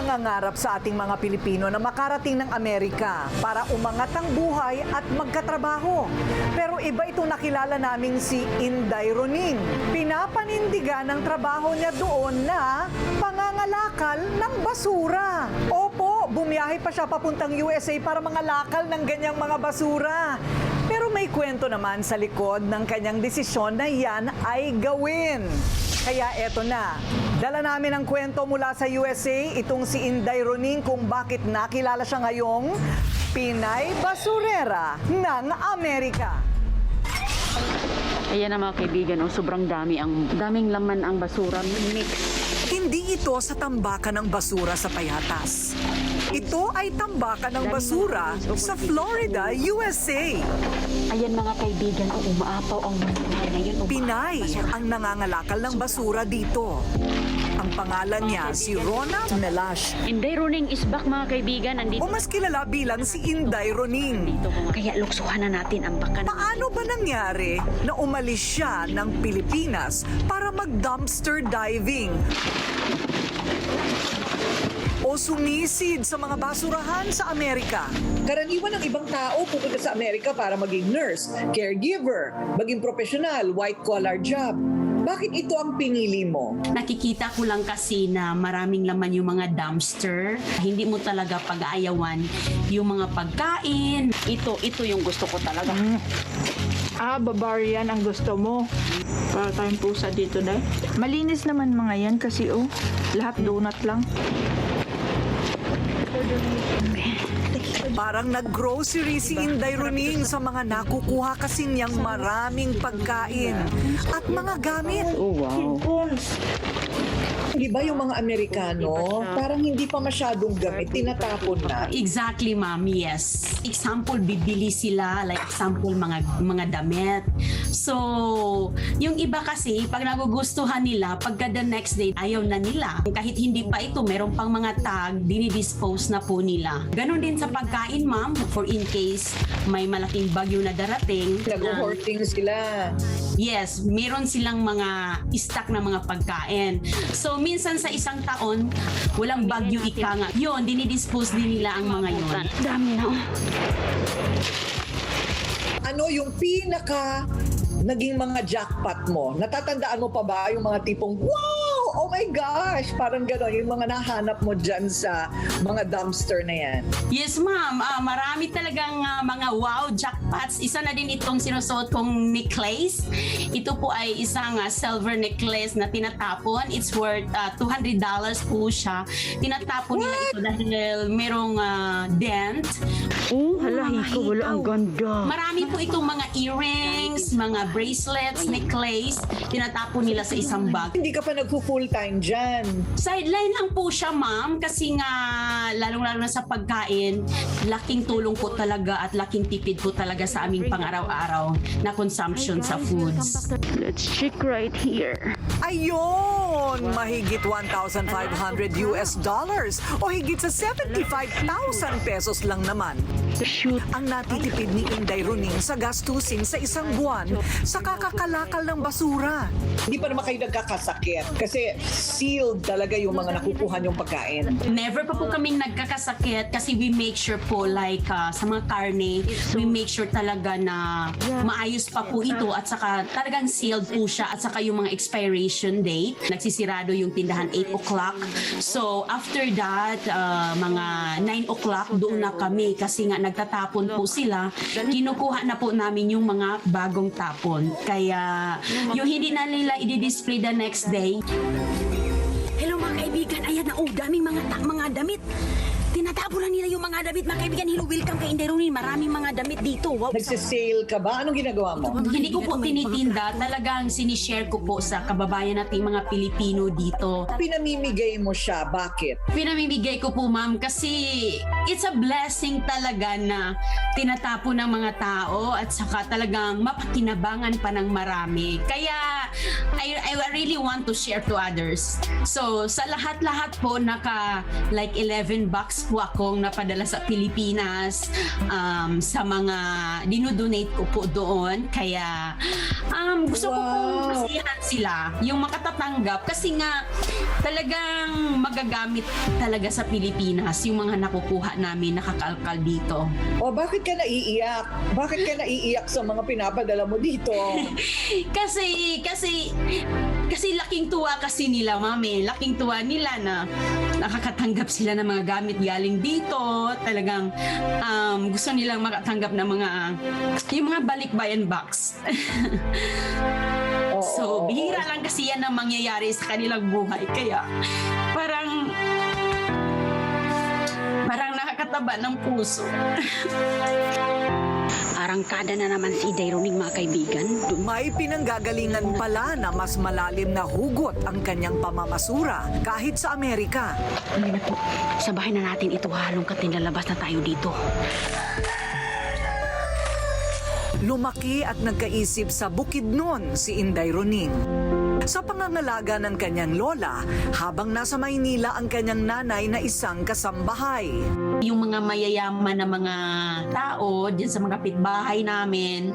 nangangarap sa ating mga Pilipino na makarating ng Amerika para umangat ang buhay at magkatrabaho. Pero iba itong nakilala naming si Inday Roning. Pinapanindigan ng trabaho niya doon na pangangalakal ng basura. Opo, bumiyahe pa siya papuntang USA para mangalakal ng ganyang mga basura. Pero may kwento naman sa likod ng kanyang desisyon na yan ay gawin. Kaya eto na, dala namin ang kwento mula sa USA, itong si Inday Roning kung bakit nakilala siya ngayong Pinay Basurera ng Amerika. Ayan na mga kaibigan, sobrang daming laman ang basura, mix. Hindi ito sa tambakan ng basura sa Payatas. Ito ay tambakan ng basura sa Florida, USA. Ayan mga kaibigan, umaapaw ang basura ngayon. Pinay ang nangangalakal ng basura dito. Ang pangalan niya si Rona Melash Inday Roning is back mga kaibigan. o mas kilala bilang si Inday Roning. Kaya luksuhan na natin ang bakan. Paano ba nangyari na umalis siya ng Pilipinas para mag-dumpster diving? O sumisid sa mga basurahan sa Amerika? Karaniwan ng ibang tao pupunta sa Amerika para maging nurse, caregiver, maging profesional, white-collar job. Bakit ito ang pinili mo? Nakikita ko lang kasi na maraming laman yung mga dumpster. Hindi mo talaga pag-aayawan yung mga pagkain. Ito yung gusto ko talaga. Barbarian ang gusto mo. Para tayong pusa dito, Day. Malinis naman mga yan kasi lahat donut lang. Parang nag-grocery si Inday Roning sa mga nakukuha kasi niyang maraming pagkain at mga gamit. Oh, wow. Di ba yung mga Amerikano, parang hindi pa masyadong gamit, tinatapon na. Exactly, ma'am. Yes. Example, bibili sila. Like example, mga damit. So, yung iba kasi, pag nagugustuhan nila, pagka the next day, ayaw na nila. Kahit hindi pa ito, meron pang mga tag, dinidispose na po nila. Ganon din sa pagkain, ma'am. For in case may malaking bagyo na darating. Nag-hoarding sila. Yes, meron silang mga stock na mga pagkain. So, minsan sa isang taon, walang bagyo ika nga. Yun, dinidispose din nila ang mga yun. Dami na. Ano yung pinaka naging mga jackpot mo? Natatandaan mo pa ba yung mga tipong, wow! Oh my gosh! Parang gano'n, yung mga nahanap mo dyan sa mga dumpster na yan. Yes, ma'am. Marami talagang mga wow jackpots. Isa na din itong sinusuot kong necklace. Ito po ay isang silver necklace na tinatapon. It's worth $200 po siya. Tinatapon nila ito dahil merong dent. Wala ang ganda. Marami po itong mga earrings, mga bracelets, necklace. Tinatapon nila sa isang bag. Hindi ka pa nagpo-full time dyan. Sideline lang po siya, ma'am, kasi nga lalong-lalo na sa pagkain, laking tulong po talaga at laking tipid po talaga sa aming pang-araw-araw na consumption sa foods. Let's check right here. Ayun! Mahigit 1,500 US dollars o higit sa 75,000 pesos lang naman. Shoot. Ang natitipid ni Inday Roning sa gastusin sa isang buwan sa kakakalakal ng basura. Hindi pa naman kayo nagkakasakit kasi sealed talaga yung mga nakukuha yung pagkain. Never pa po kaming nagkakasakit kasi we make sure po like sa mga karne, we make sure talaga na maayos pa po ito at saka talagang sealed po siya at saka yung mga expiration date. Nagsisirado yung tindahan 8 o'clock. So after that, mga 9 o'clock doon na kami kasi nga nagtatapon po sila. Kinukuha na po namin yung mga bagong tapon. Kaya yung hindi na nila i-display the next day. Hello mga kaibigan, ayan na, daming mga damit. Tinatapon na nila yung mga damit, mga kaibigan. Hello, welcome kay Inday Roning. Maraming mga damit dito. Wow. Nagsisale ka ba? Anong ginagawa mo? Hindi ko po tinitinda, talagang sinishare ko po sa kababayan nating mga Pilipino dito. Pinamimigay mo siya. Bakit? Pinamimigay ko po, ma'am, kasi it's a blessing talaga na tinatapo ng mga tao at saka talagang mapakinabangan pa ng marami. Kaya I really want to share to others. So sa lahat-lahat po like 11 bucks po akong napadala sa Pilipinas sa mga dinodonate ko po doon. Kaya gusto ko pong masihan sila yung makatatanggap kasi nga talagang magagamit talaga sa Pilipinas yung mga nakukuha namin nakakalkal dito. O bakit ka naiiyak? Bakit ka naiiyak sa mga pinapadala mo dito? Kasi laking tuwa kasi nila, mami. Laking tuwa nila na nakakatanggap sila ng mga gamit galing dito. Talagang gusto nilang makatanggap ng yung mga balikbayan box. So, bihira lang kasi yan ang mangyayari sa kanilang buhay. Kaya parang nakakataba ng puso. Arangkada na naman si Inday Roning, mga kaibigan. May pinanggagalingan pala na mas malalim na hugot ang kanyang pamamasura kahit sa Amerika. Hindi na po. Sa bahay na natin ito halong katinlalabas na tayo dito. Lumaki at nagkaisip sa Bukidnon si Inday Roning. Sa pangangalaga ng kanyang lola, habang nasa Maynila ang kanyang nanay na isang kasambahay. Yung mga mayayaman na mga tao dyan sa mga pitbahay namin,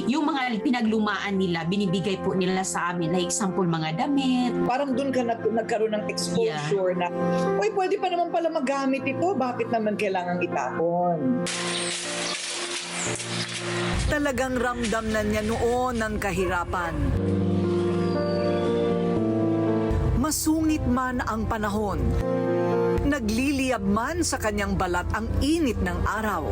yung mga pinaglumaan nila, binibigay po nila sa amin. Like example, mga damit. Parang doon ka nagkaroon ng exposure na, uy, pwede pa naman pala magamit ito. Bakit naman kailangang itapon? Talagang ramdam na niya noon ang kahirapan. Masungit man ang panahon, nagliliyab man sa kanyang balat ang init ng araw.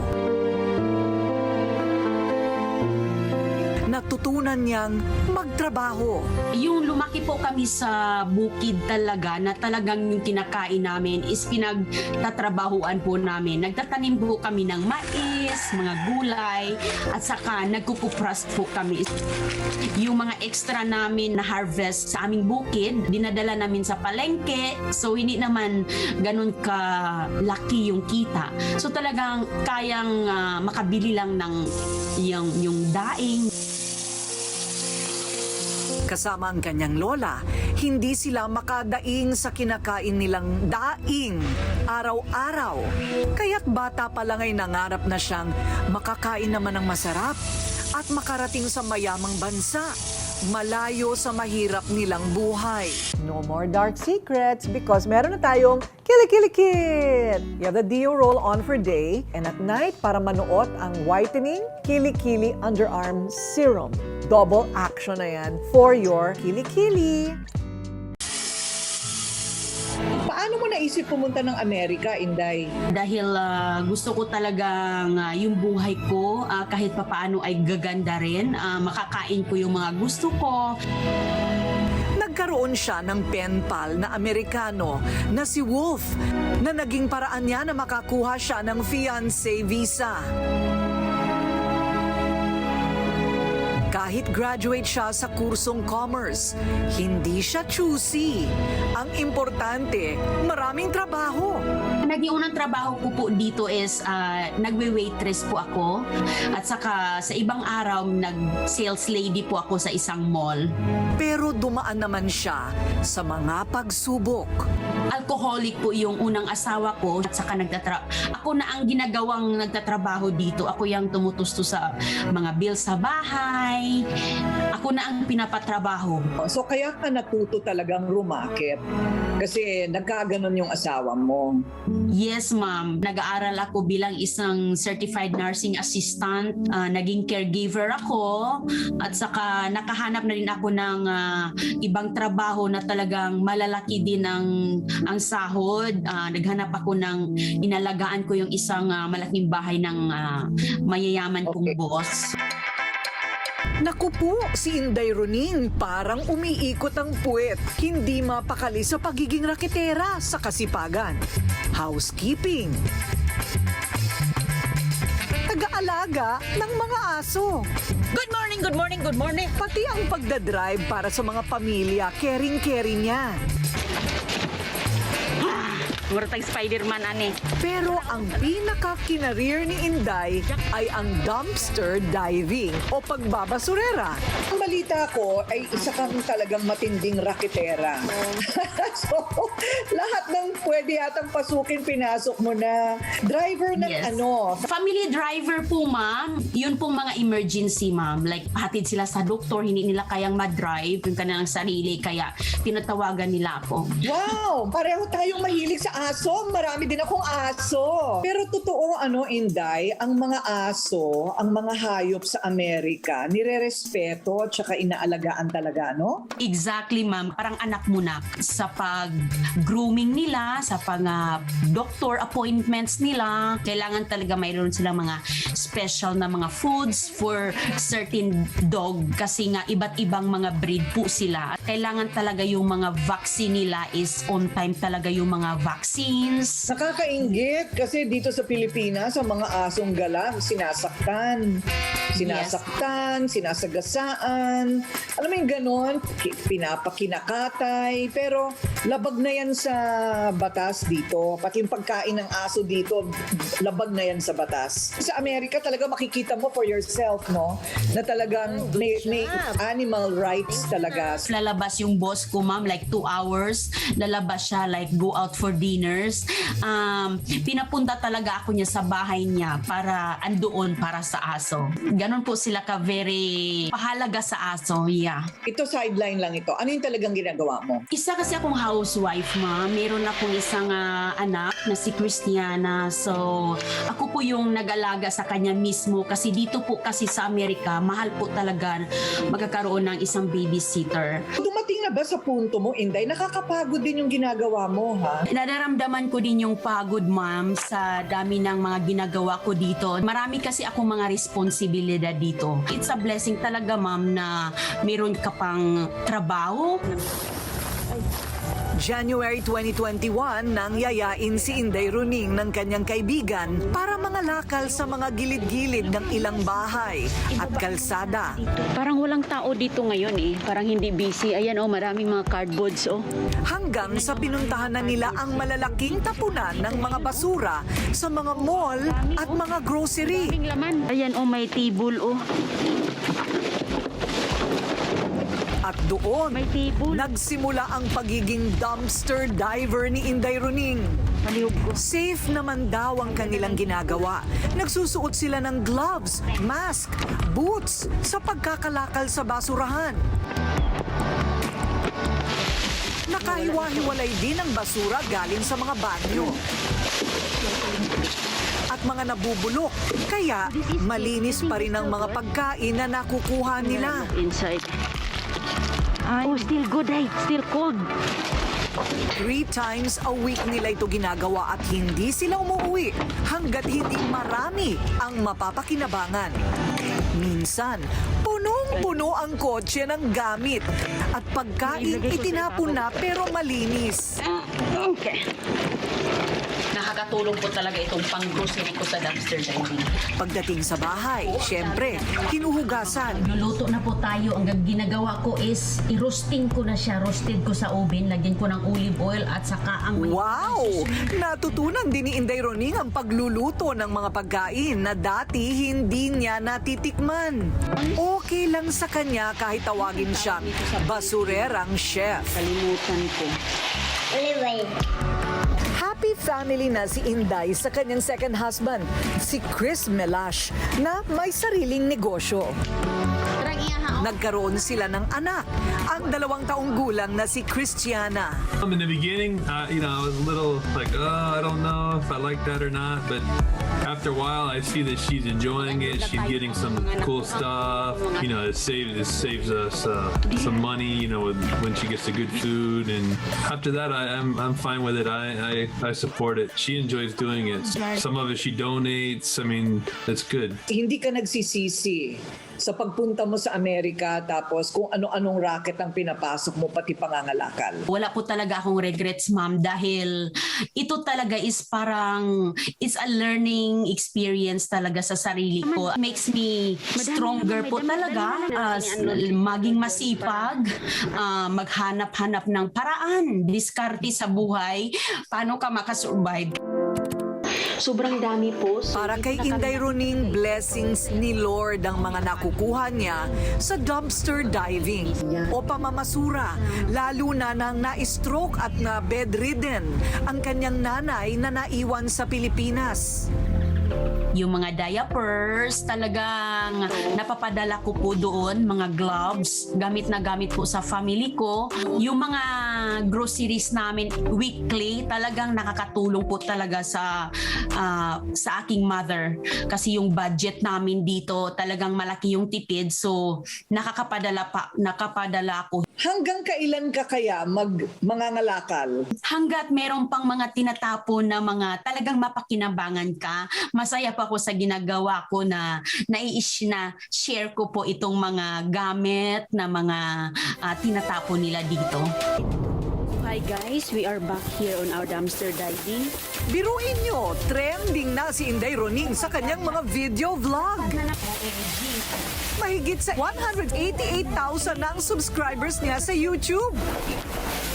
Natutunan niyang magtrabaho. Yung lumaki po kami sa bukid talaga, na talagang yung kinakain namin is pinagtatrabahuan po namin. Nagtatanim po kami ng mais, mga gulay, at saka nagkukupras po kami. Yung mga extra namin na harvest sa aming bukid, dinadala namin sa palengke. So hindi naman ganun kalaki yung kita. So talagang kayang makabili lang ng yung daing. Kasama ang kanyang lola, hindi sila makadaing sa kinakain nilang daing araw-araw. Kaya't bata pa lang ay nangarap na siyang makakain naman ng masarap at makarating sa mayamang bansa, malayo sa mahirap nilang buhay. No more dark secrets because meron na tayong Kili-Kili-Kit! You have the Dio roll on for day and at night para manuot ang whitening Kili-Kili Underarm Serum. Double action na yan for your Kili-Kili. Paano mo naisip pumunta ng Amerika, Inday? Dahil gusto ko talagang yung buhay ko kahit papaano ay gaganda rin. Makakain ko yung mga gusto ko. Nagkaroon siya ng pen pal na Amerikano na si Wolf na naging paraan niya na makakuha siya ng fiancé visa. Kahit graduate siya sa kursong commerce, hindi siya choosy. Ang importante, maraming trabaho. Naging unang trabaho ko po dito is nagwe-waitress po ako at saka sa ibang araw nag-sales lady po ako sa isang mall. Pero dumaan naman siya sa mga pagsubok. Alcoholic po yung unang asawa ko at saka ako na ang ginagawang nagtatrabaho dito. Ako yung tumutusto sa mga bills sa bahay. Ako na ang pinapatrabaho. So kaya ka natuto talagang rumakit kasi nagkaganon yung asawa mo. Yes, ma'am. Nag-aaral ako bilang isang certified nursing assistant. Naging caregiver ako at saka nakahanap na rin ako ng ibang trabaho na talagang malalaki din ang sahod. Naghanap ako ng inalagaan ko yung isang malaking bahay ng mayayaman kong boss. Naku po, si Inday Roning parang umiikot ang puwet. Hindi mapakali sa pagiging raketera sa kasipagan. Housekeeping. Taga-alaga ng mga aso. Good morning, good morning, good morning. Pati ang pagdadrive para sa mga pamilya, caring-caring niya. Mura tag Spider-Man ani. Pero ang pinaka-kinareer ni Inday ay ang dumpster diving o pagbabasurera. Ang balita ko ay isa kang talagang matinding raketera. So, lahat ng pwede yatang pasukin, pinasok mo na. Driver ng Yes. family Family driver po, ma'am. Yun pong mga emergency, ma'am. Like, hatid sila sa doktor, hindi nila kayang ma-drive yung kanilang sarili, kaya tinatawagan nila ako. Wow! Pareho tayong mahilig sa aso. Marami din akong aso. Pero totoo, Inday, ang mga aso, ang mga hayop sa Amerika, nire-respeto at saka inaalagaan talaga, no? Exactly, ma'am. Parang anak mo na. Sa pag-grooming nila, sa pag-doctor appointments nila, kailangan talaga mayroon silang mga special na mga foods for certain dog kasi nga iba't ibang mga breed po sila. Kailangan talaga yung mga vaccine nila is on time talaga yung mga vaccines. Nakakainggit kasi dito sa Pilipinas, ang mga asong galang, sinasaktan, sinasagasaan. Alam mo yung ganon, pinapakinakatay. Pero labag na yan sa batas dito. Pati yung pagkain ng aso dito, labag na yan sa batas. Sa Amerika talaga makikita mo for yourself, no? Na talagang may animal rights talaga. Lalabas yung boss ko, ma'am, like 2 hours. Lalabas siya, like go out for dinners. Pinapunta talaga ako niya sa bahay niya para andoon para sa aso. Ganon po sila ka very pahalaga sa aso, yeah. Ito sideline lang ito. Ano yung talagang ginagawa mo? Isa kasi akong housewife, ma'am. Meron akong isang anak na si Christiana. So, ako po yung nag-alaga sa kanya mismo kasi dito po kasi sa Amerika, mahal po talaga magkakaroon ng isang babysitter. Dumating na ba sa punto mo, Inday? Nakakapagod din yung ginagawa mo, ha? Nadaramdaman ko din yung pagod, ma'am, sa dami ng mga ginagawa ko dito. Marami kasi akong mga responsibilidad dito. It's a blessing talaga, ma'am, na meron ka pang trabaho. January 2021 nang yayain si Inday Runing ng kanyang kaibigan para mangalakal sa mga gilid-gilid ng ilang bahay at kalsada. Parang walang tao dito ngayon eh. Parang hindi busy. Ayan oh, maraming mga cardboards oh. Hanggang sa pinuntahan na nila ang malalaking tapunan ng mga basura sa mga mall at mga grocery. Maraming laman. Ayan oh, may table oh. At doon, May table. nagsimula ang pagiging dumpster diver ni Inday Runing. Safe naman daw ang kanilang ginagawa. Nagsusuot sila ng gloves, mask, boots sa pagkakalakal sa basurahan. Nakahiwa-hiwalay din ang basura galing sa mga banyo at mga nabubulok. Kaya malinis pa rin ang mga pagkain na nakukuha nila. Inside. Oh, still good eh. Still cold. 3 times a week nila ito ginagawa at hindi sila umuwi hanggat hindi marami ang mapapakinabangan. Minsan, punong-puno ang kotse ng gamit at pagkain itinapon na pero malinis. Okay. Nakakatulong po talaga itong pang-grocery ko sa dumpster diving. Pagdating sa bahay, syempre, hinuhugasan. Luluto na po tayo. Ang ginagawa ko is i-roasting ko na siya. Roasted ko sa oven. Lagyan ko ng olive oil at saka ang Wow! Natutunan din ni Inday Runing ang pagluluto ng mga pagkain na dati hindi niya natitikman. Okay lang sa kanya kahit tawagin siyang basurerang chef. Kalimutan ko. Happy family na si Inday sa kanyang second husband, si Chris Melash, na may sariling negosyo. Nagkaroon sila ng anak, ang 2 taong gulang na si Christiana. In the beginning, I was a little like, I don't know if I like that or not. But after a while, I see that she's enjoying it. She's getting some cool stuff. It saves us some money. When she gets the good food, and after that, I'm fine with it. I support it. She enjoys doing it. Some of it she donates. I mean, that's good. Hindi ka nagsisisi sa pagpunta mo sa Amerika Amerika, tapos kung ano-anong racket ang pinapasok mo, pati pangangalakal? Wala po talaga akong regrets, ma'am, dahil ito talaga is parang, it's a learning experience talaga sa sarili ko. Makes me stronger po talaga, maging masipag, maghanap-hanap ng paraan, diskarte sa buhay, paano ka makasurvive. Sobrang dami po. So, Para kay Inday Roning, blessings ni Lord ang mga nakukuha niya sa dumpster diving o pamamasura, lalo na nang na-stroke at na bedridden ang kanyang nanay na naiwan sa Pilipinas. Yung mga diapers, talagang napapadala ko po doon, mga gloves, gamit na gamit po sa family ko. Yung mga groceries namin weekly, talagang nakakatulong po talaga sa aking mother. Kasi yung budget namin dito, talagang malaki yung tipid. So, nakapadala ko. Hanggang kailan ka kaya mangangalakal? Hanggat meron pang mga tinatapon na mga talagang mapakinabangan ka, masaya pa ako sa ginagawa ko na share ko po itong mga gamit na mga tinatapon nila dito. hi guys, we are back here on our dumpster diving. Biruin nyo, trending na si Inday Roning sa kanyang mga video vlog. Mahigit sa 188,000 na ang subscribers niya sa YouTube.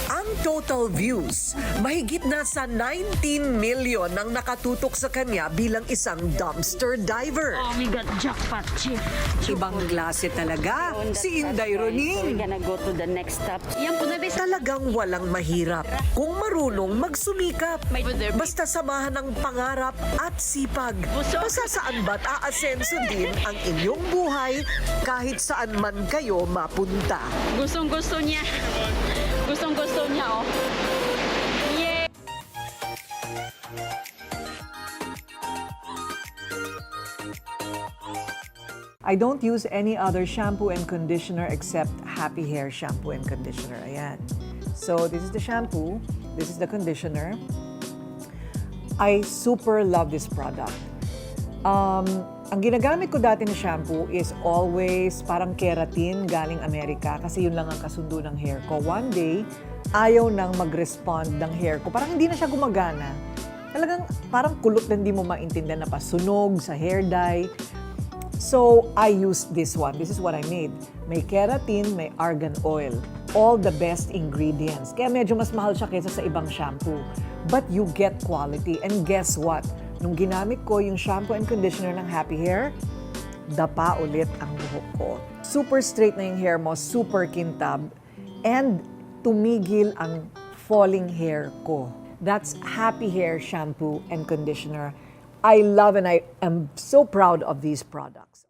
Ang total views, mahigit na sa 19 million ang nakatutok sa kanya bilang isang dumpster diver. Oh my God, jackpot, chief. Ibang klase talaga si Inday We're Roning. gonna go to the next stop. Yan po na bes. Talagang walang mahirap kung marunong magsumikap. Basta samahan ng pangarap at sipag. Basta saan ba't aasenso din ang inyong buhay kahit saan man kayo mapunta. Gustong-gusto niya. Gustong-gusto niya, oh. Yeah. I don't use any other shampoo and conditioner except Happy Hair shampoo and conditioner. Ayan. So, this is the shampoo. This is the conditioner. I super love this product. Ang ginagamit ko dati na shampoo is always parang keratin galing Amerika kasi yun lang ang kasundo ng hair ko. One day, ayaw nang mag-respond ng hair ko. Parang hindi na siya gumagana. Talagang parang kulot na hindi mo maintindihan na pasunog sa hair dye. So, I used this one. This is what I made. May keratin, may argan oil. All the best ingredients. Kaya medyo mas mahal siya kaysa sa ibang shampoo. But you get quality. And guess what? Nung ginamit ko yung shampoo and conditioner ng Happy Hair, dapa ulit ang buhok ko. Super straight na yung hair mo, super kintab, and tumigil ang falling hair ko. That's Happy Hair shampoo and conditioner. I love and I am so proud of these products.